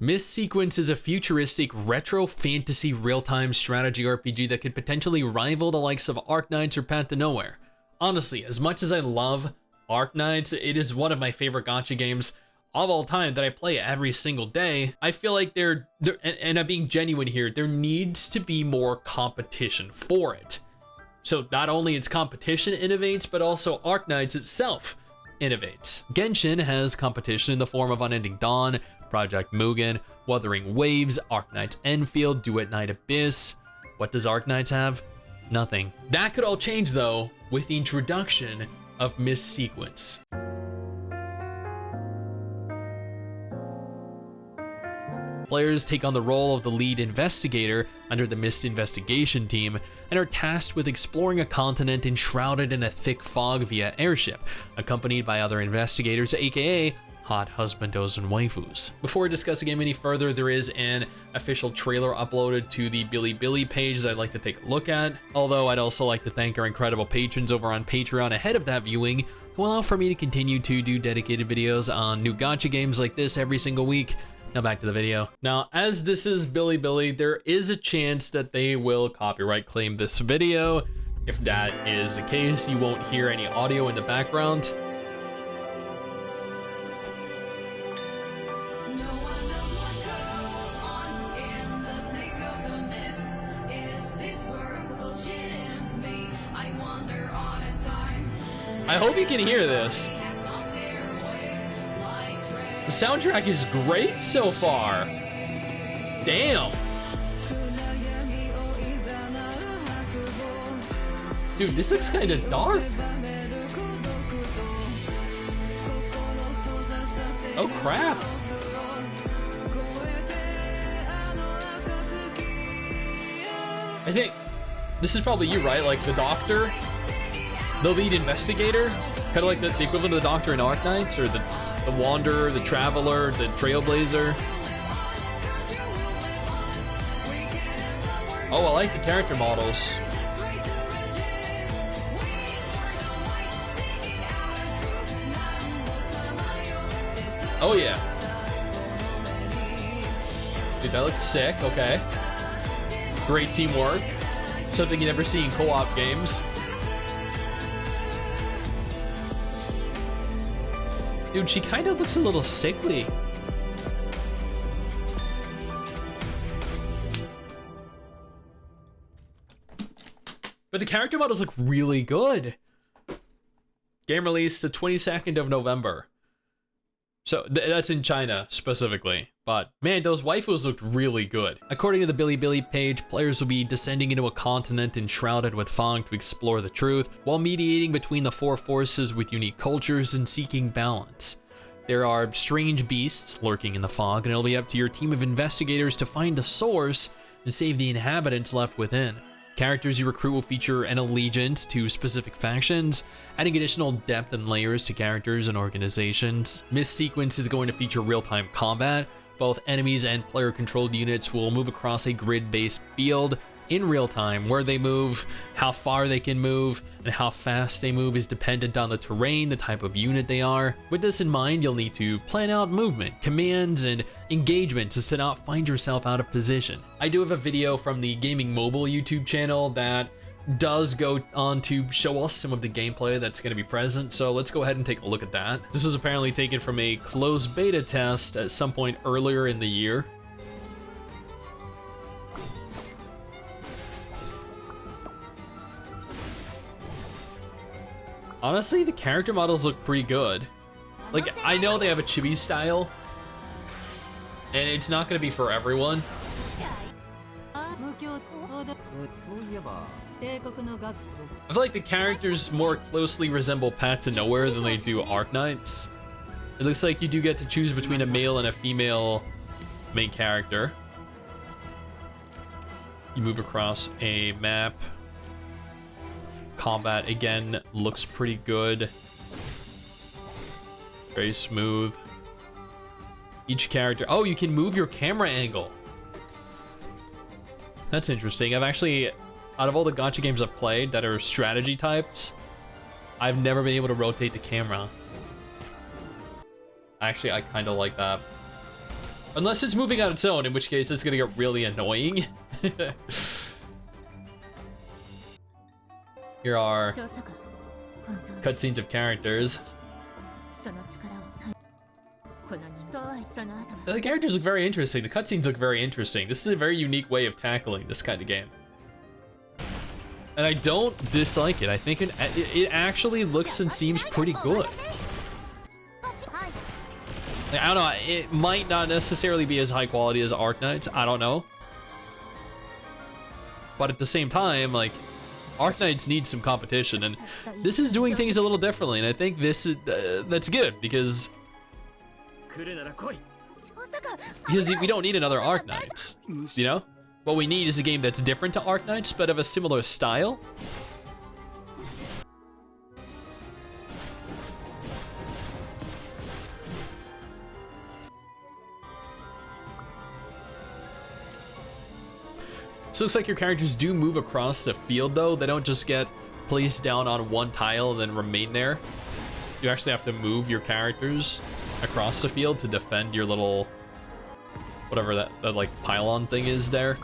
Mist Sequence is a futuristic retro fantasy real-time strategy RPG that could potentially rival the likes of Arknights or Path to Nowhere. Honestly, as much as I love Arknights, it is one of my favorite gacha games of all time that I play every single day. I feel like and I'm being genuine here, there needs to be more competition for it. So not only its competition innovates, but also Arknights itself innovates. Genshin has competition in the form of Unending Dawn, Project Mugen, Wuthering Waves, Arknights Enfield, Duet Night Abyss. What does Arknights have? Nothing. That could all change though with the introduction of Mist Sequence. Players take on the role of the lead investigator under the Mist investigation team and are tasked with exploring a continent enshrouded in a thick fog via airship, accompanied by other investigators, aka hot husbandos and waifus. Before discussing him any further, there is an official trailer uploaded to the Bilibili page that I'd like to take a look at. Although I'd also like to thank our incredible patrons over on Patreon ahead of that viewing, who allow for me to continue to do dedicated videos on new gacha games like this every single week. Now back to the video. Now, as this is Bilibili, there is a chance that they will copyright claim this video. If that is the case, you won't hear any audio in the background. I hope you can hear this. The soundtrack is great so far. Damn. Dude, this looks kind of dark. Oh crap. I think this is probably you, right? Like the doctor, the lead investigator, kind of like the equivalent of the doctor in Arknights, or the Wanderer, the Traveler, the Trailblazer. Oh, I like the character models. Oh yeah. Dude, that looks sick, okay. Great teamwork. Something you never see in co-op games. Dude, she kind of looks a little sickly. But the character models look really good. Game released the 22nd of November. So that's in China specifically. But man, those waifus looked really good. According to the Bilibili page, players will be descending into a continent enshrouded with fog to explore the truth, while mediating between the four forces with unique cultures and seeking balance. There are strange beasts lurking in the fog, and it'll be up to your team of investigators to find the source and save the inhabitants left within. Characters you recruit will feature an allegiance to specific factions, adding additional depth and layers to characters and organizations. Mist Sequence is going to feature real-time combat. Both enemies and player-controlled units will move across a grid-based field in real time. Where they move, how far they can move, and how fast they move is dependent on the terrain, the type of unit they are. With this in mind, you'll need to plan out movement, commands, and engagements to not find yourself out of position. I do have a video from the Gaming Mobile YouTube channel that does go on to show us some of the gameplay that's going to be present, so let's go ahead and take a look at that. This was apparently taken from a closed beta test at some point earlier in the year. Honestly, the character models look pretty good. Like, I know they have a chibi style, and it's not going to be for everyone. I feel like the characters more closely resemble Path to Nowhere than they do Arknights. It looks like you do get to choose between a male and a female main character. You move across a map. Combat, again, looks pretty good. Very smooth. Each character... Oh, you can move your camera angle. That's interesting. I've actually... Out of all the gacha games I've played that are strategy types, I've never been able to rotate the camera. Actually, I kind of like that. Unless it's moving on its own, in which case it's gonna get really annoying. Here are cutscenes of characters. The characters look very interesting. The cutscenes look very interesting. This is a very unique way of tackling this kind of game. And I don't dislike it. I think it actually looks and seems pretty good. Like, I don't know, it might not necessarily be as high quality as Arknights, I don't know. But at the same time, like, Arknights need some competition, and this is doing things a little differently, and I think this is, that's good, because we don't need another Arknights, you know? What we need is a game that's different to Arknights, but of a similar style. So it looks like your characters do move across the field though. They don't just get placed down on one tile and then remain there. You actually have to move your characters across the field to defend your little, whatever that like pylon thing is there.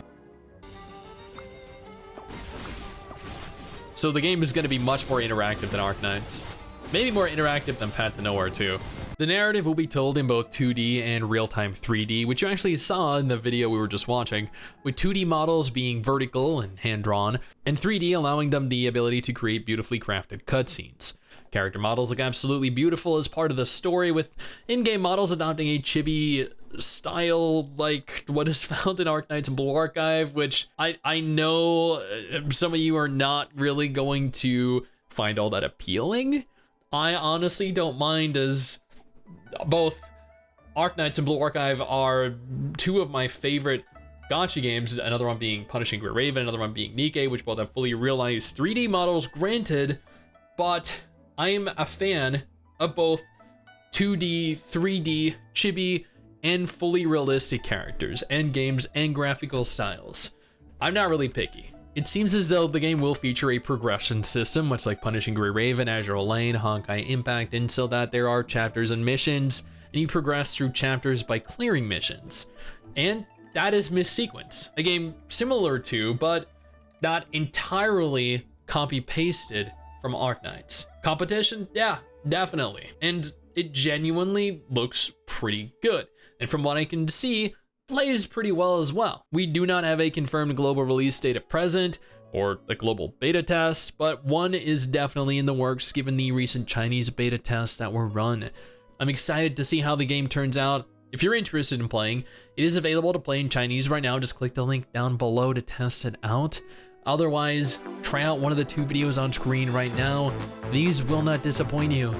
So the game is going to be much more interactive than Arknights. Maybe more interactive than Path to Nowhere too. The narrative will be told in both 2D and real-time 3D, which you actually saw in the video we were just watching, with 2D models being vertical and hand-drawn, and 3D allowing them the ability to create beautifully crafted cutscenes. Character models look absolutely beautiful as part of the story, with in-game models adopting a chibi style like what is found in Arknights and Blue Archive, which I know some of you are not really going to find all that appealing. I honestly don't mind, as both Arknights and Blue Archive are two of my favorite gacha games, another one being Punishing Gray Raven, another one being Nikke, which both have fully realized 3D models, granted, but I am a fan of both 2D, 3D, chibi, and fully realistic characters, and games, and graphical styles. I'm not really picky. It seems as though the game will feature a progression system, much like Punishing Gray Raven, Azure Lane, Honkai Impact, and so that there are chapters and missions, and you progress through chapters by clearing missions. And that is Miss Sequence, a game similar to, but not entirely copy-pasted from Arknights. Competition? Yeah, definitely. And it genuinely looks pretty good. And from what I can see, plays pretty well as well. We do not have a confirmed global release date at present, or a global beta test, but one is definitely in the works given the recent Chinese beta tests that were run. I'm excited to see how the game turns out. If you're interested in playing, it is available to play in Chinese right now. Just click the link down below to test it out. Otherwise, try out one of the two videos on screen right now. These will not disappoint you.